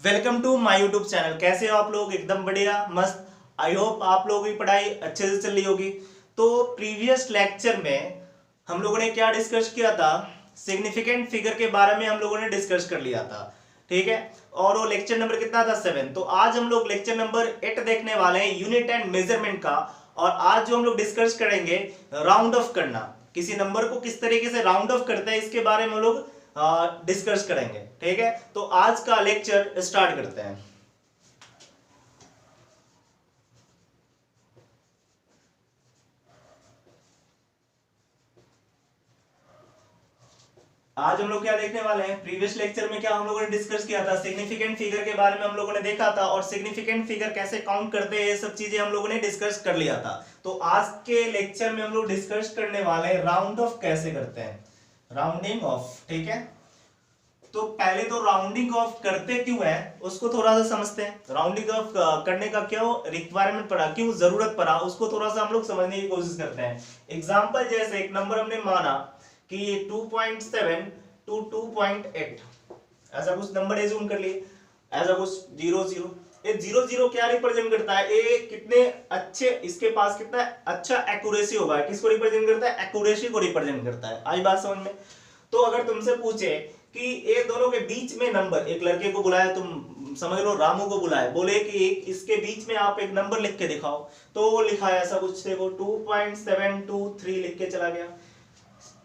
Welcome to my YouTube channel. कैसे हो आप लोग? एकदम बढ़िया मस्त। आई होप आप लोगों की पढ़ाई अच्छे से चल रही होगी। तो प्रीवियस लेक्चर में हम लोगों ने क्या डिस्कस किया था? सिग्निफिकेंट फिगर के बारे में हम लोगों ने डिस्कस कर लिया था, ठीक है। और वो लेक्चर नंबर कितना था? 7। तो आज हम लोग लेक्चर नंबर 8 देखने वाले हैं, यूनिट एंड मेजरमेंट का। और आज जो हम लोग डिस्कस करेंगे, राउंड ऑफ करना, किसी नंबर को किस तरीके से राउंड ऑफ करते हैं, इसके बारे में हम लोग डिस्कस करेंगे, ठीक है। तो आज का लेक्चर स्टार्ट करते हैं। आज हम लोग क्या देखने वाले हैं? प्रीवियस लेक्चर में क्या हम लोगों ने डिस्कस किया था? सिग्निफिकेंट फिगर के बारे में हम लोगों ने देखा था, और सिग्निफिकेंट फिगर कैसे काउंट करते हैं, ये सब चीजें हम लोगों ने डिस्कस कर लिया था। तो आज के लेक्चर में हम लोग डिस्कस करने वाले हैं राउंड ऑफ कैसे करते हैं, राउंडिंग ऑफ, ठीक है। तो पहले तो राउंडिंग ऑफ करते क्यों है उसको थोड़ा सा समझते हैं। राउंडिंग ऑफ करने का क्यों रिक्वायरमेंट पड़ा, क्यों जरूरत पड़ा, उसको थोड़ा सा हम लोग समझने की कोशिश करते हैं। एग्जांपल, जैसे एक नंबर हमने माना कि 2.7 टू 2.8, ऐसा कुछ नंबर एज्यूम कर लिए, ऐसा कुछ 0 0। ये 0 0 क्या रिप्रेजेंट करता है? ये कितने अच्छे, इसके पास कितना अच्छा एक्यूरेसी होगा। किसको रिप्रेजेंट करता है? एक्यूरेसी को रिप्रेजेंट करता है। आई बात समझ में? तो अगर तुमसे पूछे कि ये दोनों के बीच में नंबर, एक लड़के को बुलाया, तुम समझ लो रामू को बुलाए, बोले कि इसके बीच में आप एक नंबर लिख के दिखाओ, तो वो लिखा है ऐसा कुछ, देखो 2.723 लिख के चला गया।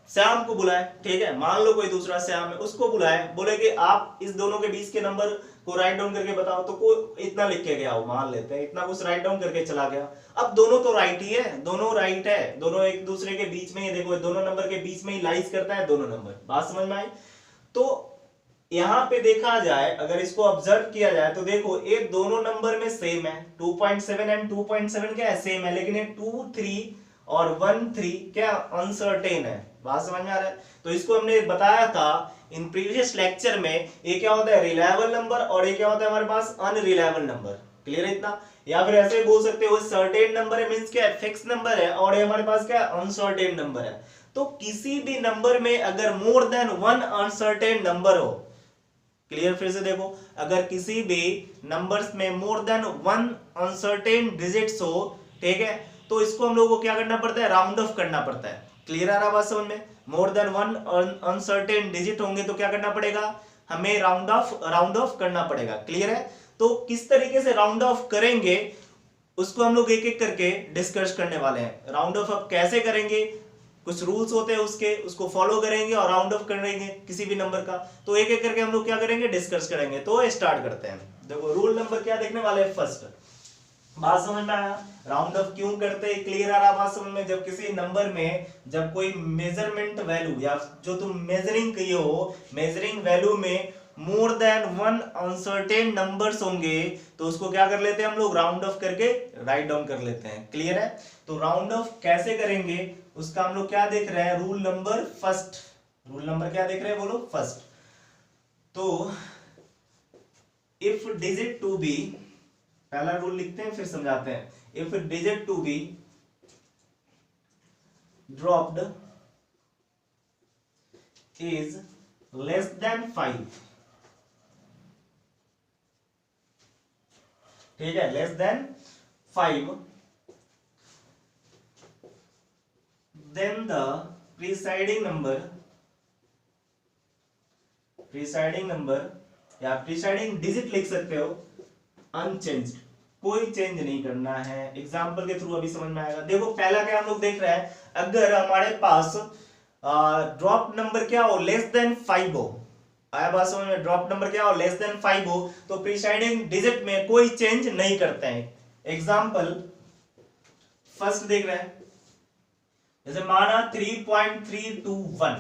श्याम को बुलाए, ठीक है, मान लो कोई दूसरा श्याम है, उसको बुलाए, बोले कि आप इस दोनों के बीच के नंबर को राइट डाउन करके बताओ, तो कोई इतना लिख के गया, वो मान लेते हैं इतना कुछ राइट डाउन करके चला गया। अब दोनों तो राइट ही है, दोनों राइट है, दोनों एक दूसरे के बीच में ही, देखो दोनों नंबर के बीच में ही लाइज करता है दोनों नंबर। बात समझ में आई? तो यहां पे देखा जाए, अगर इसको ऑब्जर्व किया जाए तो देखो ये दोनों नंबर में सेम है, 2.7 एंड 2.7 क्या है? सेम है। लेकिन ये 2 3 और 1 3 क्या अनसर्टेन है। बात समझ में आ रहा है? तो इसको हमने बताया था इन प्रीवियस लेक्चर में, ये क्या होता है? रिलायबल नंबर, और ये क्या होता है हमारे पास? Unreliable number. क्लियर है इतना? या फिर ऐसे बोल सकते हो सर्टेन नंबर है, मींस क्या है? फिक्स नंबर है, और ये हमारे पास क्या है? अनसर्टेन नंबर है। तो किसी भी नंबर में अगर more than one uncertain number हो, क्लियर, फिर से देखो, अगर किसी भी नंबर्स में more than one uncertain digits हो, ठीक है, तो इसको हम लोगों को क्या करना पड़ता है? राउंड ऑफ करना पड़ता है। क्लियर आ रहा बात समझ में? More than one uncertain digit होंगे तो क्या करना पड़ेगा? हमें राउंड ऑफ करना पड़ेगा। क्लियर है? तो किस तरीके से राउंड ऑफ करेंगे उसको हम लोग एक एक करके डिस्कस करने वाले हैं। राउंड ऑफ अब कैसे करेंगे, कुछ रूल्स होते हैं उसके, उसको फॉलो करेंगे और राउंड ऑफ करेंगे किसी भी नंबर का। तो एक एक करके हम लोग क्या करेंगे? डिस्कस करेंगे। तो स्टार्ट करते हैं। देखो रूल नंबर क्या देखने वाले हैं? फर्स्ट, बात समझ में आया? राउंड ऑफ क्यों करते हैं? क्लियर आ रहा बात समझ में? जब किसी नंबर में, जब कोई मेजरमेंट वैल्यू या जो तुम मेजरिंग किए हो, मेजरिंग वैल्यू में more than one uncertain numbers होंगे, तो उसको क्या कर लेते हैं हम लोग? राउंड ऑफ करके राइट डाउन कर लेते हैं। क्लियर है? तो राउंड ऑफ कैसे करेंगे उसका हम लोग क्या देख रहे हैं? Rule number first. Rule number क्या देख रहे हैं? बोलो, फर्स्ट। तो इफ डिजिट टू बी, पहला रूल लिखते हैं फिर समझाते हैं। If digit to be dropped is less than 5, ठीक है, less than 5, then the presiding number या प्रिसाइडिंग डिजिट लिख सकते हो, अनचेंज्ड, कोई चेंज नहीं करना है। एग्जांपल के थ्रू अभी समझ में आएगा। देखो पहला क्या हम लोग देख रहे हैं, अगर हमारे पास ड्रॉप नंबर क्या हो? लेस देन 5 हो। आया बात समझ में? ड्रॉप नंबर क्या हो? लेस देन 5 हो, तो प्रिसाइडिंग डिजिट में कोई चेंज नहीं करते हैं। एग्जांपल फर्स्ट देख रहे हैं, जैसे माना 3.321।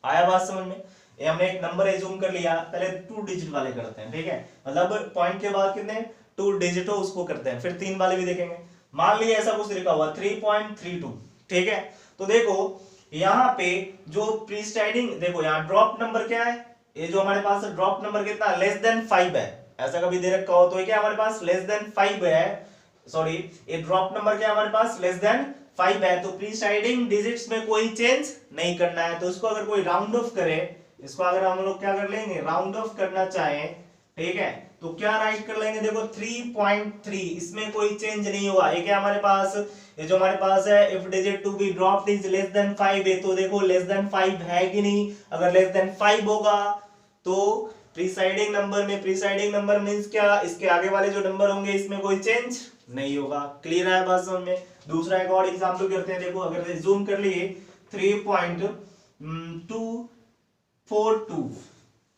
आया बात समझ में? ये हमने एक नंबर एज्यूम कर लिया, पहले 2 डिजिट वाले करते हैं, ठीक है, मतलब पॉइंट के बाद कितने 2 डिजिट हो उसको करते हैं, फिर 3 वाले भी देखेंगे। मान लिया ऐसा कुछ लिखा हुआ 3.32, ठीक है। तो देखो यहाँ पे जो प्रीस्टाइडिंग, देखो यहाँ ड्रॉप नंबर क्या है? ये जो हमारे पास ड्रॉप नंबर कितना? लेस देन 5 है। ऐसा कभी दे रखा हो तो ये क्या हमारे पास? लेस देन 5 है। सॉरी, ये ड्रॉप नंबर क्या हमारे पास? लेस देन 5 है। तो प्रीसाइडिंग डिजिट्स में कोई चेंज नहीं करना है। तो इसको अगर कोई राउंड ऑफ करे, इसको अगर हम लोग क्या कर लेंगे? राउंड ऑफ करना चाहें ठीक है, तो क्या राइट कर लेंगे, देखो 3.3, इसमें कोई चेंज नहीं हुआ। ये क्या हमारे पास, ये जो हमारे पास है if digit to be dropped is less than 5 है, तो देखो लेस देन 5 है कि नहीं, अगर लेस देन 5 होगा तो प्रीसाइडिंग नंबर में, प्रीसाइडिंग नंबर मींस क्या, इसके आगे वाले जो नंबर होंगे इसमें कोई चेंज नहीं होगा। क्लियर है बात समझ में। दूसरा एक और एग्जांपल करते हैं, देखो अगर जूम कर लिए 3.242,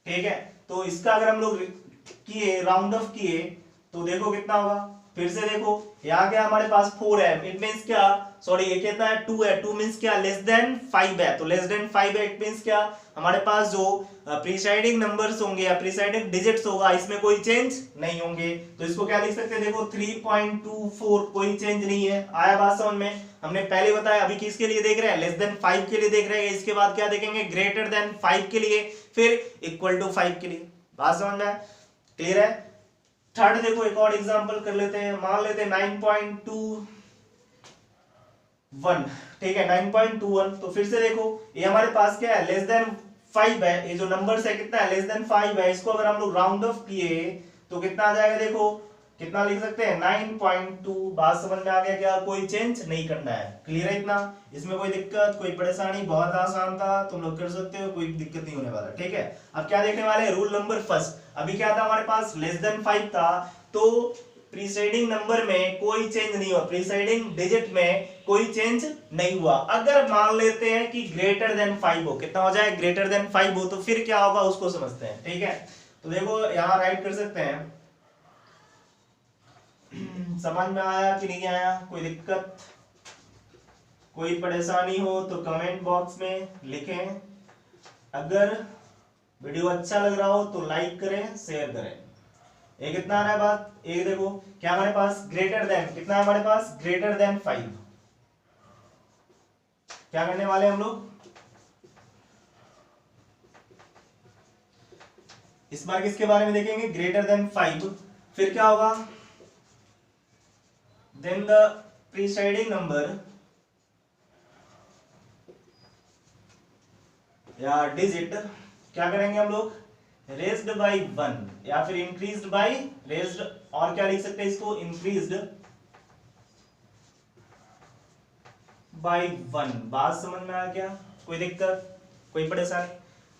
ठीक है, तो इसका अगर हम लोग किए राउंड ऑफ किए तो देखो कितना होगा, फिर से देखो यहाँ क्या हमारे पास 4 है, इट मींस क्या, सॉरी ये कितना है 2 है, 2 मींस क्या लेस देन 5 है, तो लेस देन 5 है, इट मींस क्या हमारे पास जो प्रीसाइडिंग नंबर्स होंगे या प्रीसाइडिंग डिजिट्स होगा इसमें कोई चेंज नहीं होंगे, तो इसको क्या लिख सकते हैं, देखो 3.24 कोई चेंज नहीं है। आया बात समझ में। हमने पहले बताया, अभी किसके लिए देख रहे हैं, लेस देन 5 के लिए देख रहे हैं, इसके बाद क्या देखेंगे, ग्रेटर देन 5 के लिए, फिर इक्वल टू 5 के लिए। बात समझ में। क्लियर है। थर्ड देखो एक और एग्जांपल कर लेते हैं, मान लेते हैं 9.21, ठीक है 9.21, तो फिर से देखो ये हमारे पास क्या है, लेस देन 5 है, ये जो नंबर है कितना है, लेस देन 5 है, इसको अगर हम लोग राउंड ऑफ किए तो कितना आ जाएगा, देखो कितना लिख सकते हैं 9.2। बात समझ में आ गया, क्या कोई चेंज नहीं करना है। क्लियर है इतना, इसमें कोई दिक्कत कोई परेशानी, बहुत आसान था, तुम लोग कर सकते हो, कोई दिक्कत नहीं होने वाला। ठीक है, अब क्या देखने वाले हैं, रूल नंबर फर्स्ट। अभी क्या था हमारे पास, लेस देन 5 था, तो प्रीसाइडिंग नंबर में कोई चेंज नहीं हुआ, प्रीसाइडिंग डिजिट में कोई चेंज नहीं हुआ। अगर मान लेते हैं कि ग्रेटर देन 5 हो, कितना हो जाए, ग्रेटर देन 5 हो, तो फिर क्या होगा उसको समझते हैं। ठीक है, तो देखो यहां राइट कर सकते हैं, समझ में आया कि नहीं आया, कोई दिक्कत कोई परेशानी हो तो कमेंट बॉक्स में लिखें। अगर वीडियो अच्छा लग रहा हो तो लाइक करें, शेयर करें। ये कितना आ रहा है बात, एक देखो क्या हमारे पास ग्रेटर देन, कितना है हमारे पास, ग्रेटर देन 5। क्या करने वाले हम लोग, इस बार किसके बारे में देखेंगे, ग्रेटर देन 5। फिर क्या होगा, then the preceding number या डिजिट क्या करेंगे हम लोग, रेज्ड बाय 1 या फिर इंक्रीज्ड बाय रेज्ड, और क्या लिख सकते हैं इसको, इंक्रीज्ड बाय 1। बात समझ में आ गया, कोई दिक्कत कोई परेशानी।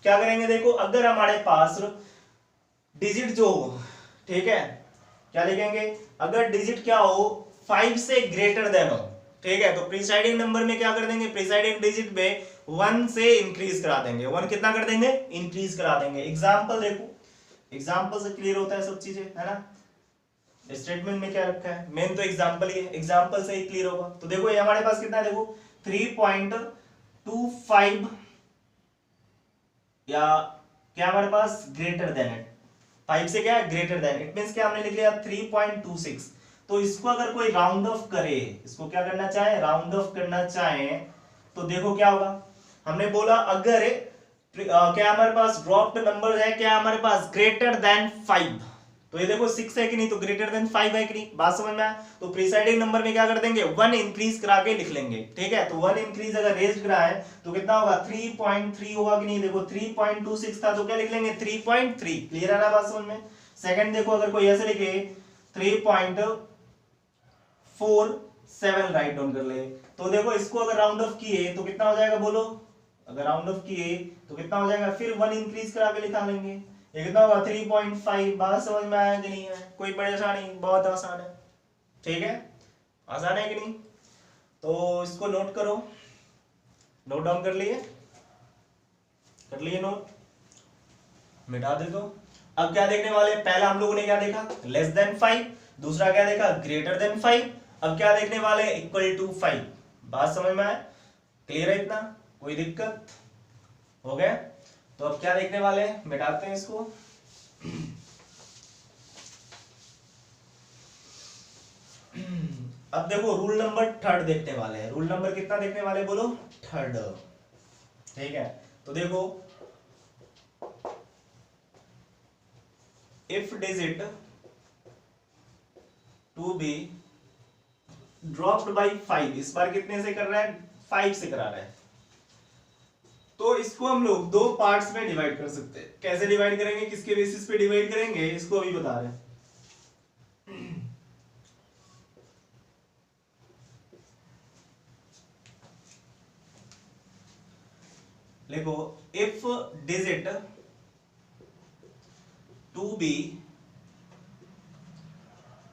क्या करेंगे, देखो अगर हमारे पास डिजिट जो हो, ठीक है, क्या लिखेंगे, अगर डिजिट क्या हो 5 से ग्रेटर देन हो, ठीक है, तो प्रीसाइडिंग नंबर में क्या कर देंगे, प्रीसाइडिंग डिजिट में 1 से इंक्रीज करा देंगे, 1 कितना कर देंगे, इंक्रीज करा देंगे। एग्जांपल देखो, एग्जांपल से क्लियर होता है सब चीजें, है ना। स्टेटमेंट में क्या रखा है, मेन तो एग्जांपल ही है, एग्जांपल से ही क्लियर होगा। तो देखो ये हमारे पास कितना है, देखो 3.25 या क्या हमारे पास ग्रेटर देन है, 5 से क्या है ग्रेटर देन, इट मींस क्या हमने लिख लिया 3.26। तो इसको अगर कोई राउंड ऑफ करे, इसको क्या करना चाहे, राउंड ऑफ करना चाहे, तो देखो क्या होगा, हमने बोला अगर क्या हमारे पास ड्रॉप्ड नंबर है, क्या हमारे पास ग्रेटर देन 5, तो ये देखो 6 है कि नहीं, तो ग्रेटर देन 5 है कि नहीं, बात समझ में आया। तो प्रीसाइडिंग नंबर में क्या कर देंगे, 1 इंक्रीज करा के लिख लेंगे। ठीक है, तो 1 इंक्रीज अगर रेज्ड करा है तो कितना होगा, 3.3 होगा कि नहीं, देखो 3.26 था तो क्या लिख लेंगे 3.3। क्लियर है ना बात समझ में। सेकंड देखो अगर कोई ऐसे लिखे 3.47 राइट डाउन कर ले, तो देखो इसको अगर राउंड ऑफ किए तो कितना हो जाएगा, बोलो अगर राउंड ऑफ किए तो कितना हो जाएगा, फिर 1 इंक्रीज करा के लिखा लेंगे, ये कितना होगा 3.5। बात समझ में आया कि नहीं है, कोई परेशानी, बहुत आसान है। ठीक है, आसान है कि नहीं, तो इसको नोट करो, नोट डाउन कर लिए नोट, मिटा दे दो। अब क्या देखने वाले, पहला हम लोगों ने क्या देखा, लेस देन 5, दूसरा क्या देखा, ग्रेटर देन 5, अब क्या देखने वाले, इक्वल टू 5। बात समझ में आया, क्लियर है इतना, कोई दिक्कत हो गया। तो अब क्या देखने वाले हैं, मिटाते हैं इसको। अब देखो रूल नंबर थर्ड देखने वाले हैं, रूल नंबर कितना देखने वाले, बोलो थर्ड। ठीक है, तो देखो if digit to be dropped by 5, इस बार कितने से कर रहा है, 5 से करा रहा है, तो इसको हम लोग दो पार्ट्स में डिवाइड कर सकते हैं। कैसे डिवाइड करेंगे, किसके बेसिस पे डिवाइड करेंगे, इसको अभी बता रहे हैं। देखो, if digit to be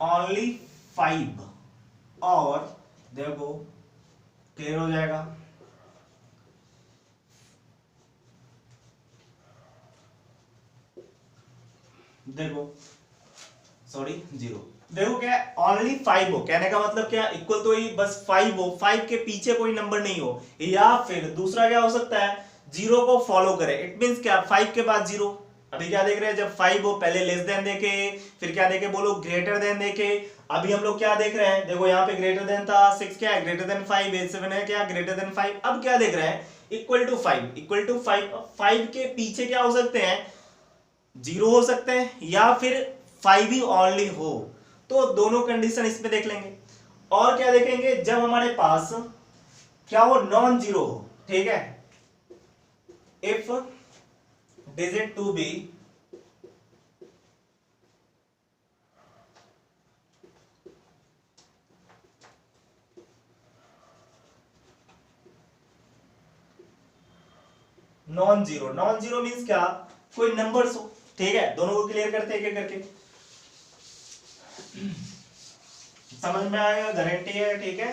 only 5 और देखो क्लियर हो जाएगा, देखो सॉरी 0, देखो क्या ओनली 5 हो, कहने का मतलब क्या, इक्वल तो ही बस 5 हो, 5 के पीछे कोई नंबर नहीं हो, या फिर दूसरा क्या हो सकता है, 0 को फॉलो करे। इट मींस क्या, 5 के बाद 0। अभी क्या देख रहे हैं, जब 5 हो पहले लेस देन देके, फिर क्या देखे बोलो ग्रेटर देन देके। अभी हम लोग क्या देख रहे हैं, देखो यहाँ पे ग्रेटर देन था, 6 क्या है ग्रेटर देन 5, 8 7 है क्या ग्रेटर देन 5। अब क्या देख रहे हैं, इक्वल टू 5, इक्वल टू 5। 5 के पीछे क्या हो सकते हैं, 0 हो सकते हैं या फिर 5 ही ओनली हो। तो दोनों कंडीशन इसमें देख लेंगे। और क्या देखेंगे, जब हमारे पास क्या हो, नॉन जीरो हो, ठीक है। If digit to be non zero, non zero means क्या, कोई नंबर्स हो, ठीक है। दोनों को क्लियर करते हैं एक करके, समझ में आएगा, गारंटी है, ठीक है।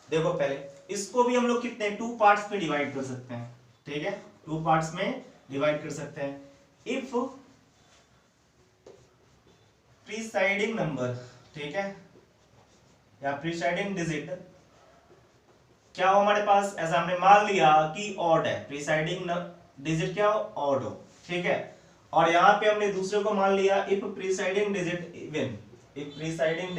देखो पहले इसको भी हम लोग कितने 2 पार्ट्स में डिवाइड कर सकते हैं, ठीक है, 2 पार्ट्स में डिवाइड कर सकते हैं। इफ प्रीसाइडिंग नंबर, ठीक है, या प्रीसाइडिंग डिजिट क्या हो हमारे पास, ऐसा हमने मान लिया कि ऑड है, प्रीसाइडिंग डिजिट क्या हो, ऑड हो, ठीक है। और यहां पे हमने दूसरे को मान लिया if preceding digit even, if preceding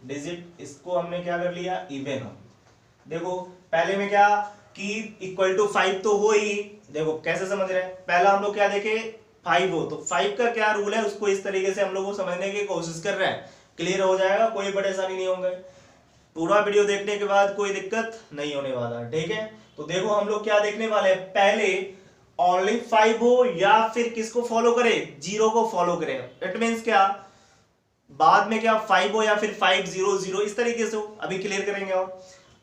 digit इसको हमने क्या कर लिया, इवन हो। देखो पहले में क्या कि इक्वल टू 5 तो हो ही, देखो कैसे समझ रहे हैं, पहला हम लोग क्या देखे 5 हो, तो 5 का क्या रूल है उसको इस तरीके से हम लोग को समझने की कोशिश कर रहे हैं। क्लियर हो जाएगा, कोई परेशानी नहीं होंगे, पूरा वीडियो देखने के बाद कोई दिक्कत नहीं होने वाला, ठीक है। तो देखो हम लोग क्या देखने वाले हैं, पहले ओनली 5 हो या फिर किसको फॉलो करे, 0 को फॉलो करे। इट मींस क्या, बाद में क्या 5 हो या फिर 5 0 0 इस तरीके से हो, अभी क्लियर करेंगे।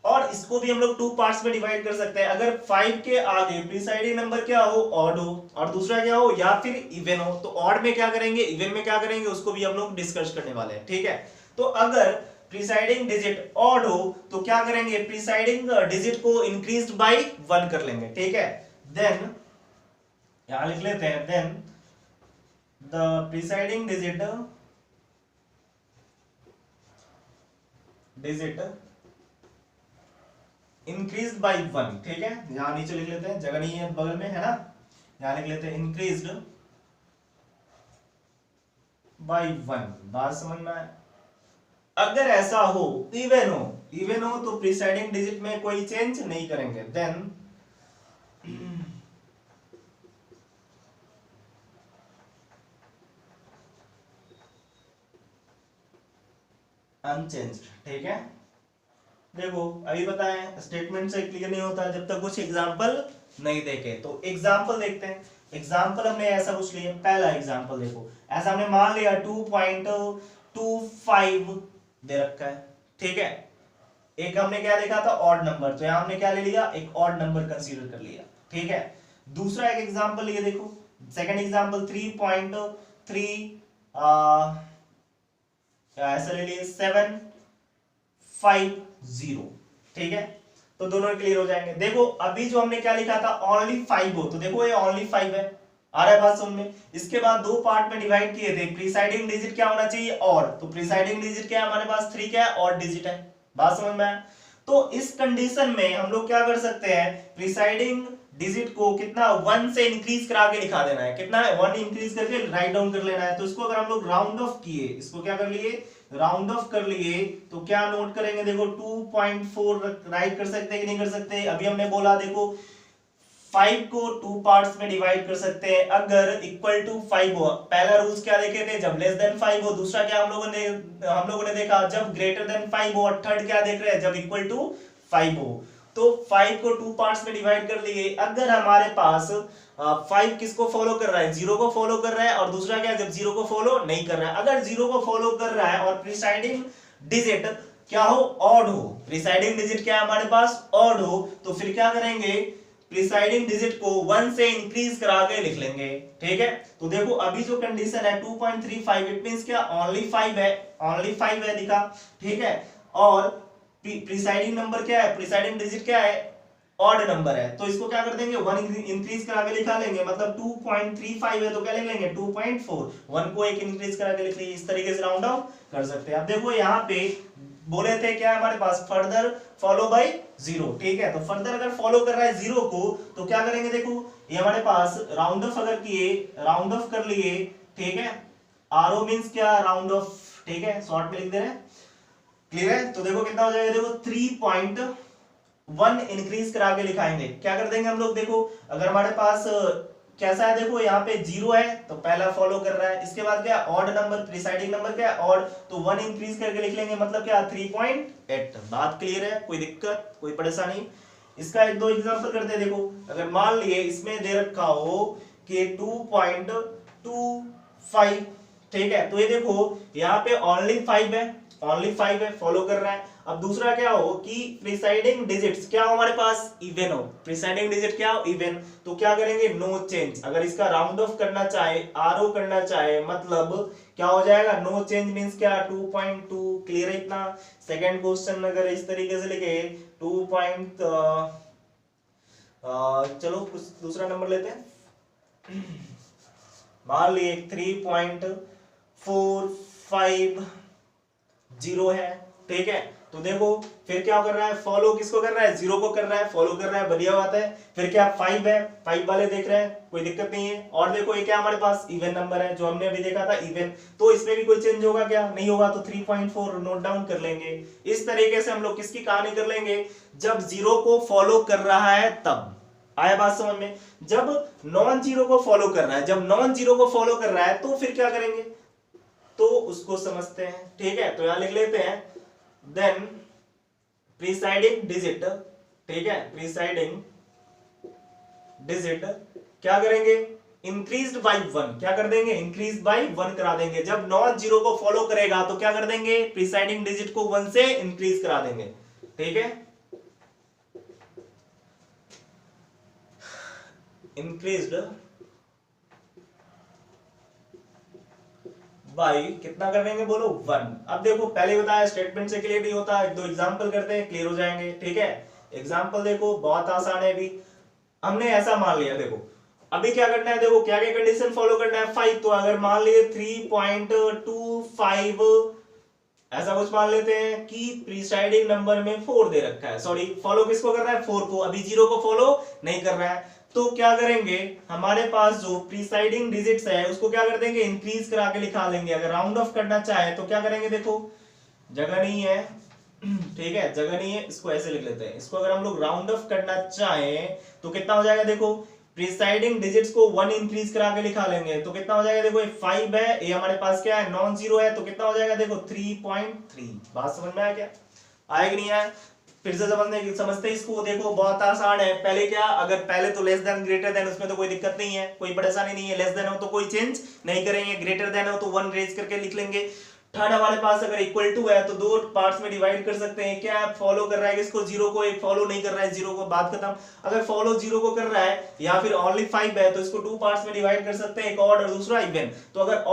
और इसको भी हम लोग 2 पार्ट्स में डिवाइड कर सकते हैं। अगर 5 के आगे प्रीसाइडिंग नंबर क्या हो, ऑड हो, और दूसरा क्या हो या फिर इवन हो, तो ऑड में क्या करेंगे, इवन में क्या करेंगे, उसको भी हम लोग डिस्कस करने वाले हैं, ठीक है। तो अगर प्रीसाइडिंग डिजिट ऑड हो तो क्या करेंगे, प्रीसाइडिंग डिजिट को इंक्रीज्ड बाय 1 कर लेंगे, ठीक है। देन यहां लिख लेते हैं, then the preceding digit increased by 1, ठीक है। यहां नीचे लिख लेते हैं, जगह नहीं है बगल में, है ना, यहां लिख लेते हैं इंक्रीज्ड बाय 1। बात समझ में आए। अगर ऐसा हो, इवन हो तो प्रीसाइडिंग डिजिट में कोई चेंज नहीं करेंगे, देन अनचेंज्ड, ठीक है। देखो अभी बताएं, स्टेटमेंट से क्लियर नहीं होता जब तक कुछ एग्जांपल नहीं देखे। तो एग्जांपल देखते हैं। एग्जांपल हमने ऐसा कुछ लिया, पहला एग्जांपल देखो, ऐसा हमने मान लिया 2.25 दे रखा है, ठीक है। एक हमने क्या देखा था, ऑड नंबर, तो यहां हमने क्या ले लिया, एक ऑड नंबर कंसीडर कर लिया, ठीक है। दूसरा एक एग्जांपल ये देखो, सेकंड एग्जांपल 3.3 ऐसा ले लिए 750, ठीक है। तो दोनों क्लियर हो जाएंगे। देखो अभी जो हमने क्या लिखा था, ओनली 5 हो, तो देखो ये ओनली 5 है, आ रहा है बात समझ में। इसके बाद 2 पार्ट में डिवाइड किए थे, प्रीसाइडिंग डिजिट क्या होना चाहिए, और, तो प्रीसाइडिंग डिजिट क्या है हमारे पास, 3 क्या है, और डिजिट है, बात समझ में आया। तो इस कंडीशन में हम लोग क्या कर सकते हैं, प्रीसाइडिंग डिजिट को कितना 1 से इंक्रीज करा के लिखा देना है, कितना है 1 इंक्रीज करके राइट डाउन कर लेना है। तो इसको अगर हम लोग राउंड ऑफ किए, इसको क्या कर लिए, राउंड ऑफ कर लिए, तो क्या नोट करेंगे, देखो 2.4 राइट कर सकते हैं कि नहीं कर सकते। अभी हमने बोला देखो 5 को 2 पार्ट्स में डिवाइड कर सकते हैं अगर इक्वल टू 5 हो। पहला रूल्स क्या देखे थे, जब लेस देन 5 हो। दूसरा क्या हम लोगों ने देखा जब ग्रेटर देन 5 हो। और थर्ड क्या देख रहे हैं, जब इक्वल टू 5 हो। तो 5 को 2 पार्ट्स में डिवाइड कर लिए। अगर हमारे पास 5 किसको फॉलो कर रहा है, 0 को फॉलो कर रहा है, और दूसरा क्या है, जब 0 को फॉलो नहीं कर रहा है। अगर 0 को फॉलो कर रहा है और प्रिसाइडिंग डिजिट क्या हो, ऑड हो, प्रिसाइडिंग डिजिट क्या है हमारे पास, ऑड हो, तो फिर क्या करेंगे, प्रिसाइडिंग डिजिट को 1 से इंक्रीज करा के लिख लेंगे। ठीक है, तो देखो अभी जो कंडीशन है 2.35, इट मींस क्या, ओनली 5 है, ओनली 5 है दिखा। ठीक है, और प्रिसाइडिंग नंबर क्या है, प्रिसाइडिंग डिजिट क्या है, ऑड नंबर है, तो इसको क्या कर देंगे, 1 इंक्रीज करा के लिखा लेंगे, मतलब 2.35 है तो क्या लिख लेंगे 2.4, 1 को 1 इंक्रीज करा के लिख लीजिए। इस तरीके से राउंड ऑफ कर सकते हैं। अब देखो यहाँ पे बोले थे क्या हमारे पास, फर्दर फॉलो बाय 0। ठीक है, तो फर्दर अगर फॉलो कर रहा है 0 को तो क्या करेंगे, देखो ये हमारे पास राउंड ऑफ अगर किए, राउंड ऑफ कर लिए, ठीक है, आरओ मींस क्या, राउंड ऑफ, ठीक है, शॉर्ट में लिख दे रहे हैं, क्लियर है। तो देखो कितना हो जाएगा, देखो 3.1 इंक्रीज करा के लिखाएंगे। क्या कर देंगे हम लोग, देखो अगर हमारे पास कैसा है, देखो यहाँ पे 0 है तो पहला फॉलो कर रहा है, इसके बाद क्या, ऑड नंबर, प्रिसाइडिंग नंबर क्या है, ऑड, तो 1 इंक्रीज करके लिख लेंगे, मतलब क्या 3.8। बात क्लियर है, कोई दिक्कत, कोई परेशानी। इसका एक दो एग्जांपल करते हैं। देखो अगर मान लिए इसमें दे रखा हो कि 2.25, ठीक है, तो ये देखो यहाँ पे ओनली 5 है, ओनली 5 है, फॉलो कर रहा है। अब दूसरा क्या हो कि प्रिसाइडिंग डिजिट्स क्या हो हमारे पास, इवन हो, प्रिसाइडिंग डिजिट क्या हो, इवन, तो क्या करेंगे, नो चेंज। अगर इसका राउंड ऑफ करना चाहे, आरओ करना चाहे, मतलब क्या हो जाएगा, नो चेंज मींस क्या, 2.2। क्लियर है इतना। सेकंड क्वेश्चन अगर इस तरीके से लिखे 2. चलो कुछ दूसरा नंबर लेते हैं, मान लिए 3.450 है। ठीक है, तो देखो फिर क्या कर रहा है, फॉलो किसको कर रहा है, 0 को कर रहा है, फॉलो कर रहा है, बढ़िया बात है। फिर क्या 5 है, 5 वाले देख रहे हैं, कोई दिक्कत नहीं है। और देखो ये क्या हमारे पास इवन नंबर है, जो हमने अभी देखा था इवन, तो इसमें भी कोई चेंज होगा क्या, नहीं होगा, तो 3.4 नोट डाउन कर लेंगे। इस तरीके से हम लोग किसकी कहानी कर लेंगे, जब 0 को फॉलो कर रहा है तब। आया बात समझ में। जब नॉन जीरो को फॉलो कर रहा है, जब नॉन जीरो को फॉलो कर रहा है तो फिर क्या करेंगे, तो उसको समझते हैं। ठीक है, तो यहां लिख लेते हैं, देन प्रीसाइडिंग डिजिट, ठीक है, प्रीसाइडिंग डिजिट क्या करेंगे, इंक्रीज्ड बाय 1, क्या कर देंगे, इंक्रीज बाय 1 करा देंगे। जब नॉन जीरो को फॉलो करेगा तो क्या कर देंगे, प्रीसाइडिंग डिजिट को 1 से इंक्रीज करा देंगे। ठीक है, इंक्रीज्ड बाय कितना कर देंगे, बोलो 1। अब देखो पहले बताया स्टेटमेंट से क्लियर नहीं होता, एक दो एग्जांपल करते हैं, क्लियर हो जाएंगे। ठीक है, एग्जांपल देखो बहुत आसान है। अभी हमने ऐसा मान लिया, देखो अभी क्या करना है, देखो क्या क्या कंडीशन फॉलो करना है, 5, तो अगर मान लिए 3.25 ऐसा कुछ मान लेते हैं कि प्रीसाइडिंग नंबर में 4 दे रखा है, सॉरी फॉलो किसको कर रहा है, 4 को, अभी 0 को फॉलो नहीं कर रहा है। तो क्या करेंगे, हमारे पास जो प्रीसाइडिंग डिजिट्स है उसको क्या कर देंगे, इंक्रीज करा के लिखा लेंगे। अगर राउंड ऑफ करना चाहे तो क्या करेंगे, देखो जगह नहीं है, ठीक है, जगह नहीं है, इसको ऐसे लिख लेते हैं। इसको अगर हम लोग राउंड ऑफ करना चाहें तो कितना हो जाएगा, देखो प्रीसाइडिंग डिजिट्स को 1 इंक्रीज करा के लिखा लेंगे तो कितना हो जाएगा, देखो ये 5 है, ये हमारे पास क्या है, नॉन जीरो है, तो कितना हो जाएगा, देखो 3.3। बात समझ में आया क्या, आएगा नहीं आया, फिर से समझते इसको। देखो बहुत आसान है, पहले क्या, अगर पहले तो लेस देन ग्रेटर देन, उसमें तो कोई दिक्कत नहीं है, कोई परेशानी नहीं है। लेस देन हो तो कोई चेंज नहीं करेंगे, ग्रेटर देन हो तो 1 रेज करके लिख लेंगे। थर्ड हमारे पास अगर इक्वल टू है तो 2 पार्ट्स में डिवाइड कर सकते हैं। क्या फॉलो कर रहा है किसको, 0 को, एक फॉलो नहीं कर रहा है 0 को, बात खत्म। अगर फॉलो 0 को कर रहा है या फिर ओनली 5 है तो इसको 2 पार्ट्स में डिवाइड कर सकते हैं, एक ऑड और दूसरा इवन। तो अगर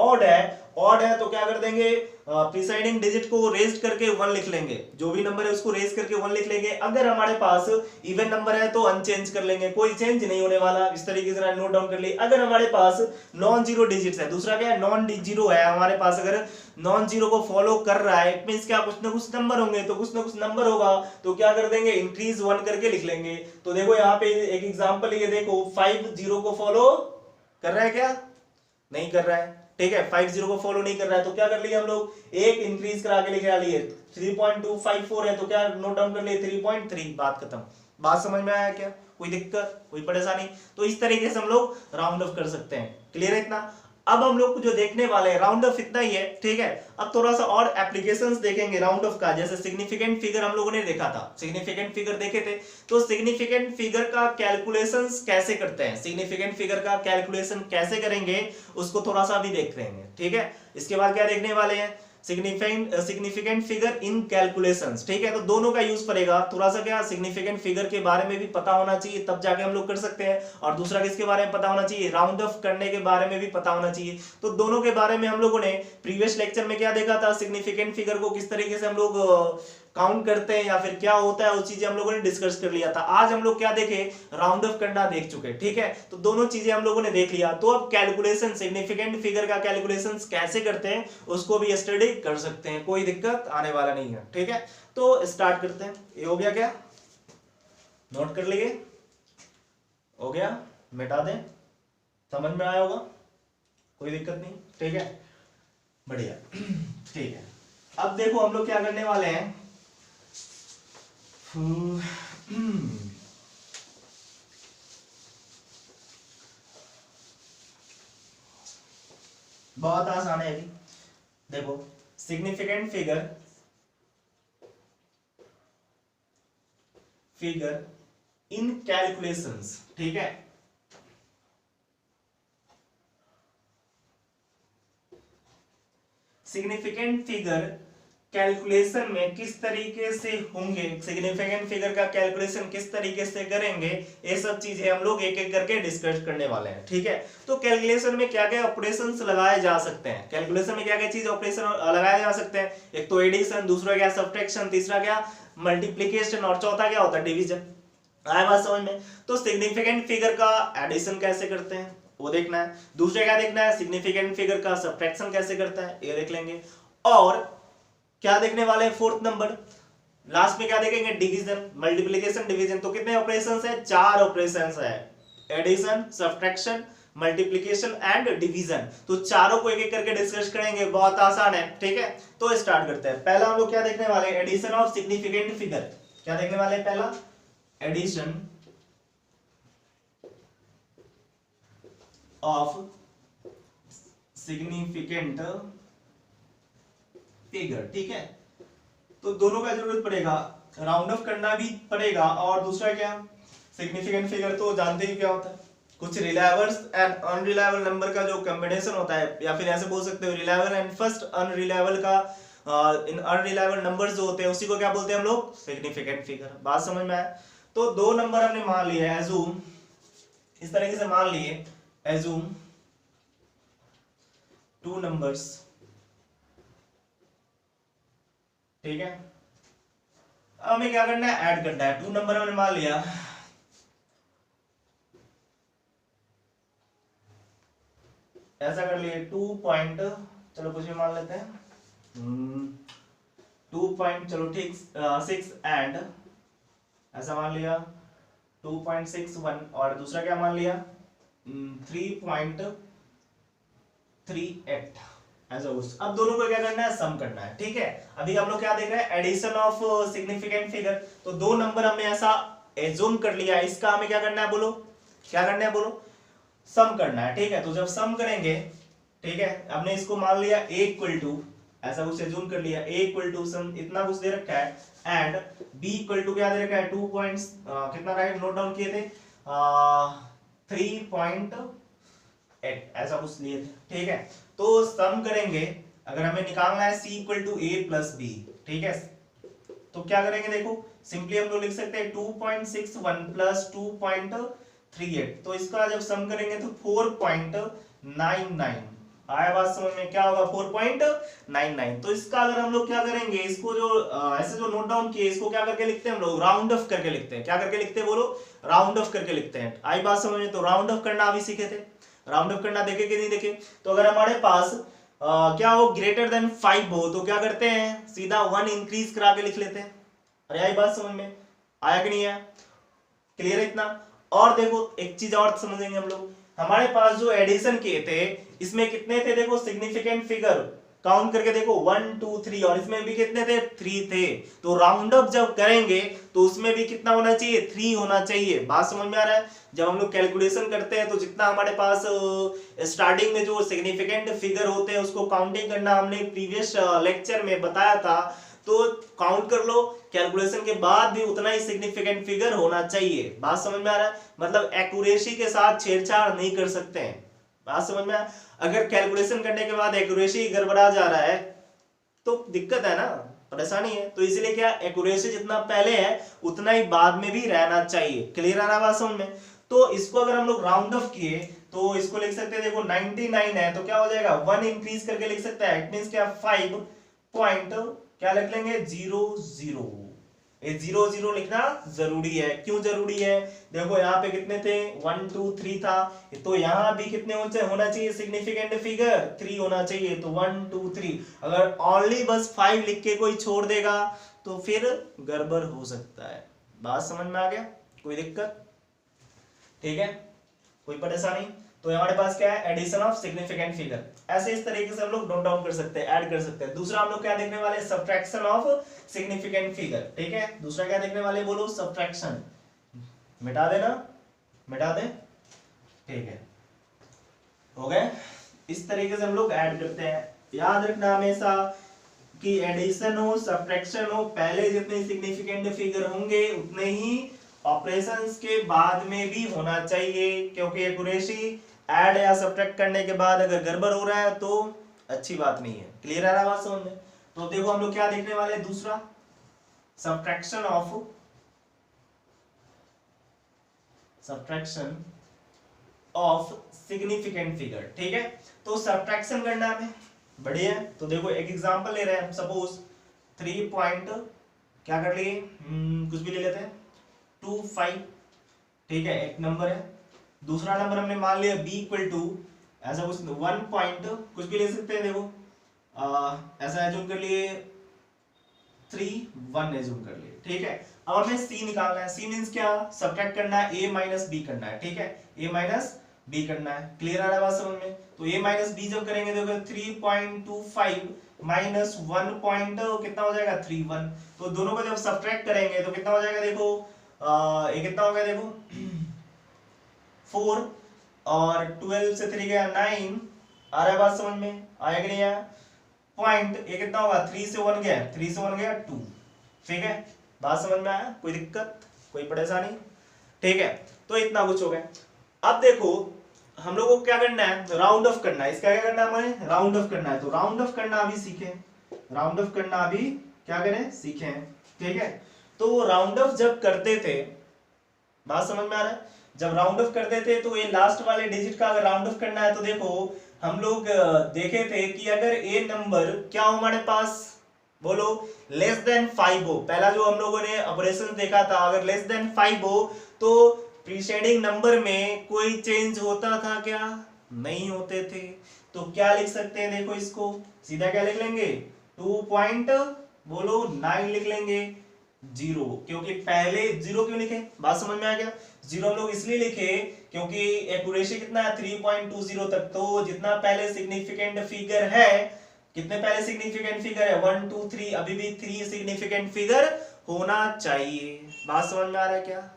ऑड है तो क्या कर देंगे, प्रीसाइडिंग डिजिट को रेज करके 1 लिख लेंगे, जो भी नंबर है उसको रेज करके 1 लिख लेंगे। अगर हमारे पास इवन नंबर है तो अनचेंज कर लेंगे, कोई चेंज नहीं होने वाला। इस तरीके से नोट डाउन कर लिए। अगर हमारे पास नॉन जीरो डिजिट्स है, दूसरा क्या है, नॉन जीरो है हमारे पास, अगर नॉन जीरो को फॉलो कर रहा है, इट मींस क्या, कुछ ना कुछ नंबर होंगे, तो कुछ ना कुछ नंबर होगा तो क्या कर देंगे, इंक्रीज 1 करके लिख लेंगे। तो देखो यहाँ पे एक एग्जांपल ये देखो, 5 0 को फॉलो कर रहा है क्या, नहीं कर रहा है। ठीक है, 5 0 को फॉलो नहीं कर रहा है तो क्या कर लिया हम लोग, एक इंक्रीज करा के लिखा लिए। 3.254 है तो क्या नोट डाउन कर लिए, 3.3। बात खत्म। बात समझ में आया क्या, कोई दिक्कत, कोई परेशानी। तो इस तरीके से हम लोग राउंड ऑफ कर सकते हैं, क्लियर है इतना। अब हम लोग जो देखने वाले हैं राउंड ऑफ इतना ही है, ठीक है। अब थोड़ा सा और एप्लीकेशंस देखेंगे राउंड ऑफ का। जैसे सिग्निफिकेंट फिगर हम लोगों ने देखा था, सिग्निफिकेंट फिगर देखे थे, तो सिग्निफिकेंट फिगर का कैलकुलेशंस कैसे करते हैं, सिग्निफिकेंट फिगर का कैलकुलेशन कैसे करेंगे उसको थोड़ा सा भी देख लेंगे, ठीक है। इसके बाद क्या देखने वाले हैं, सिग्निफिकेंट फिगर इन कैलकुलेशंस, ठीक है। तो दोनों का यूज पड़ेगा, थोड़ा सा क्या सिग्निफिकेंट फिगर के बारे में भी पता होना चाहिए, तब जाके हम लोग कर सकते हैं। और दूसरा किसके बारे में पता होना चाहिए, राउंड ऑफ करने के बारे में भी पता होना चाहिए। तो दोनों के बारे में हम लोगों ने प्रीवियस लेक्चर में क्या देखा था, सिग्निफिकेंट फिगर को किस तरीके से हम लोग काउंट करते हैं या फिर क्या होता है, वो चीजें हम लोगों ने डिस्कस कर लिया था। आज हम लोग क्या देखे, राउंड ऑफ करना देख चुके, ठीक है। तो दोनों चीजें हम लोगों ने देख लिया। तो अब कैलकुलेशन, सिग्निफिकेंट फिगर का कैलकुलेशन कैसे करते हैं उसको भी स्टडी कर सकते हैं, कोई दिक्कत आने वाला नहीं है, ठीक है। तो स्टार्ट करते हैं। ये हो गया, क्या नोट कर लिए, हो गया, मिटा दें, समझ में आया होगा, कोई दिक्कत नहीं, ठीक है, बढ़िया, ठीक है। अब देखो हम लोग क्या करने वाले हैं, बहुत आसान है अभी। देखो सिग्निफिकेंट फिगर इन कैलकुलेशंस, ठीक है। सिग्निफिकेंट फिगर कैलकुलेशन में किस तरीके से होंगे, सिग्निफिकेंट फिगर का कैलकुलेशन किस तरीके से करेंगे, ये सब चीजें हम लोग एक एक करके डिस्कस करने वाले हैं, ठीक है। तो कैलकुलेशन में क्या क्या ऑपरेशंस लगाए जा सकते हैं, कैलकुलेशन में क्या क्या चीज ऑपरेशन लगाए जा सकते हैं, एक तो एडिशन, दूसरा क्या सब्ट्रैक्शन, तीसरा क्या मल्टीप्लिकेशन, और चौथा क्या होता है डिवीजन। आया बात समझ में। तो सिग्निफिकेंट फिगर का एडिशन कैसे करते हैं वो देखना है, दूसरा क्या देखना है, सिग्निफिकेंट फिगर का सब्ट्रैक्शन कैसे करता है ये देख लेंगे, और क्या देखने वाले हैं, फोर्थ नंबर लास्ट में क्या देखेंगे, डिवीजन, मल्टीप्लिकेशन, डिवीजन। तो कितने ऑपरेशंस है, 4 ऑपरेशंस है, addition, subtraction, multiplication and division. तो चारों को एक एक करके डिस्कस करेंगे, बहुत आसान है, ठीक है। तो स्टार्ट करते हैं। पहला हम लोग क्या देखने वाले हैं, एडिशन ऑफ सिग्निफिकेंट फिगर। क्या देखने वाले हैं, पहला एडिशन ऑफ सिग्निफिकेंट फिगर, ठीक है। तो दोनों का जरूरत पड़ेगा, राउंड ऑफ करना भी पड़ेगा, और दूसरा क्या, सिग्निफिकेंट फिगर तो जानते ही क्या होता है, कुछ रिलायबल एंड अनरिलायबल नंबर का जो कॉम्बिनेशन होता है, या फिर ऐसे बोल सकते हो रिलायबल एंड फर्स्ट अनरिलायबल का, इन अनरिलायबल नंबर्स जो होते हैं उसी को क्या बोलते हैं हम लोग, सिग्निफिकेंट फिगर। बात समझ में आया। तो 2 नंबर हमने मान लिए, एज्यूम, इस तरीके से मान लिए, एज्यूम 2 नंबर्स, ठीक है। अब हमें क्या करना है, ऐड करना है। 2 नंबर हमने मान लिया, ऐसा कर लिए 2 पॉइंट, चलो कुछ भी मान लेते हैं, 2 पॉइंट, चलो ठीक, 6 एंड ऐसा मान लिया 2.61, और दूसरा क्या मान लिया 3.38, ऐसा कुछ। अब दोनों को क्या करना है, सम करना है, ठीक है। अभी हम लोग क्या देख रहे हैं, एडिशन ऑफ सिग्निफिकेंट फिगर। तो 2 नंबर हमने ऐसा एज्यूम कर लिया, इसका हमें क्या करना है, बोलो क्या करना है, बोलो सम करना है, ठीक है। तो जब सम करेंगे, ठीक है, हमने इसको मान लिया a इक्वल टू, ऐसा कुछ एज्यूम कर लिया, a इक्वल टू सम इतना कुछ दे रखा है, एंड b इक्वल टू क्या दे रखा है, 2 पॉइंट्स, कितना राइट नोट डाउन किए थे, 3.8 ऐसा कुछ लिए थे, ठीक है। तो सम करेंगे, अगर हमें निकालना है c equal to a plus b, ठीक है। तो क्या करेंगे, देखो सिंपली हम लोग लिख सकते हैं 2.61 प्लस 2.38। तो इसका जब सम करेंगे तो 4.99 आया, बात समझ में, क्या होगा 4.99। तो इसका अगर हम लोग क्या करेंगे, इसको जो ऐसे जो नोट डाउन किए, इसको क्या करके लिखते हैं हम लोग, राउंड ऑफ करके लिखते हैं। क्या करके लिखते हैं, बोलो राउंड ऑफ करके लिखते हैं। आई बात समझ में। तो राउंड ऑफ करना अभी सीखे थे, राउंड ऑफ करना देखे कि नहीं देखे। तो अगर हमारे पास क्या हो, ग्रेटर देन 5 हो, तो क्या करते हैं, सीधा 1 इंक्रीज करा के लिख लेते हैं। अरे आई बात समझ में आया कि नहीं आया, क्लियर है इतना। और देखो एक चीज और समझेंगे हम लोग, हमारे पास जो एडिशन किए थे इसमें कितने थे, देखो सिग्निफिकेंट फिगर काउंट करके देखो 1 2 3 और इसमें भी कितने थे 3 थे। तो राउंड अप जब करेंगे तो उसमें भी कितना होना चाहिए 3 होना चाहिए। बात समझ में आ रहा है। जब हम लोग कैलकुलेशन करते हैं तो जितना हमारे पास स्टार्टिंग में जो सिग्निफिकेंट फिगर होते हैं उसको काउंटिंग करना हमने प्रीवियस लेक्चर में बताया था। तो काउंट कर लो, कैलकुलेशन के बाद भी उतना ही सिग्निफिकेंट फिगर होना चाहिए। बात समझ में आ रहा है। मतलब एक्यूरेसी के साथ छेड़छाड़ नहीं कर सकते हैं। बात समझ में आया। अगर कैलकुलेशन करने के बाद एक्यूरेसी गड़बड़ा जा रहा है तो दिक्कत है ना, परेशानी है। तो इसलिए क्या एक्यूरेसी जितना पहले है उतना ही बाद में भी रहना चाहिए। क्लियर आ रहा बात समझ में। तो इसको अगर हम लोग राउंड ऑफ किए तो इसको लिख सकते हैं, देखो 99 है तो क्या हो जाएगा 1 इंक्रीज करके लिख सकते हैं। इट मींस क्या 5 पॉइंट क्या लिख लेंगे 00। ये 00 लिखना जरूरी है। क्यों जरूरी है, देखो यहाँ पे कितने थे 1 2 3 था, तो यहाँ भी कितने होना चाहिए सिग्निफिकेंट फिगर 3 होना चाहिए। तो 1 2 3। अगर ओनली बस 5 लिख के कोई छोड़ देगा तो फिर गड़बड़ हो सकता है। बात समझ में आ गया, कोई दिक्कत, ठीक है, कोई परेशानी। तो हमारे पास क्या है एडिशन ऑफ सिग्निफिकेंट फिगर। ऐसे इस तरीके से हम लोग नोट डाउन कर सकते हैं, ऐड कर सकते हैं। दूसरा हम लोग क्या देखने वाले सब्ट्रैक्शन ऑफ सिग्निफिकेंट फिगर। ठीक है, दूसरा क्या देखने वाले बोलो सब्ट्रैक्शन। मिटा देना, मिटा दे, ठीक है, हो गए। इस तरीके से हम लोग ऐड करते हैं। याद रखना हमेशा कि एडिशन हो सब्ट्रैक्शन हो, पहले जितने सिग्निफिकेंट फिगर होंगे उतने ही ऑपरेशंस के बाद में भी होना चाहिए। क्योंकि एक्यूरेसी ऐड या सब्ट्रैक्ट करने के बाद अगर गड़बड़ हो रहा है तो अच्छी बात नहीं है। क्लियर है बात समझ में। तो देखो हम लोग क्या देखने वाले हैं, दूसरा सब्ट्रैक्शन ऑफ सिग्निफिकेंट फिगर। ठीक है, तो सब्ट्रैक्शन करना है बढ़िया है। तो देखो एक एग्जांपल ले रहे हैं हम, सपोज 3 पॉइंट क्या कर लिए कुछ भी ले लेते हैं 25। ठीक है, एक नंबर है। दूसरा नंबर हमने मान लिया b इक्वल टू ऐसा कुछ 1 पॉइंट कुछ भी ले सकते हैं। देखो ऐसा एज्यूम कर लिए 3 1 एज्यूम कर लिए। ठीक है, अब हमें c निकालना है। c मींस क्या सब्ट्रैक्ट करना है, a माइनस b करना है। ठीक है, a माइनस b करना है। क्लियर आ रहा है बात समझ में। तो a माइनस b जब करेंगे देखो 3.25 माइनस 1 पॉइंट कितना हो जाएगा 31। तो दोनों को जब सब्ट्रैक्ट करेंगे तो कितना हो जाएगा, देखो ये कितना हो गया देखो 4 और 12 से 3 गया 9। आ रहा है बात समझ में, आया कि नहीं आया। पॉइंट ये कितना होगा 3 से 1 गया 3 से 1 गया 2। ठीक है, बात समझ में आया, कोई दिक्कत कोई परेशानी। ठीक है, तो इतना कुछ हो गया। अब देखो हम लोगों को क्या करना है राउंड ऑफ करना है। इसका क्या करना है हमें राउंड ऑफ करना है। तो राउंड ऑफ करना अभी सीखे, राउंड ऑफ करना अभी क्या करें सीखे। ठीक है, तो राउंड ऑफ जब करते थे, बात समझ में आ रहा है, जब राउंड ऑफ करते थे तो ये लास्ट वाले डिजिट का अगर राउंड ऑफ करना है तो देखो हम लोग देखे थे कि अगर ए नंबर क्या हो हमारे पास बोलो लेस देन 5 हो। पहला जो हम लोगों ने ऑपरेशन देखा था, अगर लेस देन 5 हो तो प्रीसेडिंग नंबर में कोई चेंज होता था क्या, नहीं होते थे। तो क्या लिख सकते हैं, देखो इसको सीधा क्या लिख लेंगे 2.9 लिख लेंगे 0। क्योंकि पहले 0 क्यों लिखे, बात समझ में आ गया। 0 हम लोग इसलिए लिखे क्योंकि एक्यूरेसी कितना है 3.20 तक। तो जितना पहले सिग्निफिकेंट फिगर है, कितने पहले सिग्निफिकेंट फिगर है 1 2 3, अभी भी 3 सिग्निफिकेंट फिगर होना चाहिए। बात समझ में आ रहा है, क्या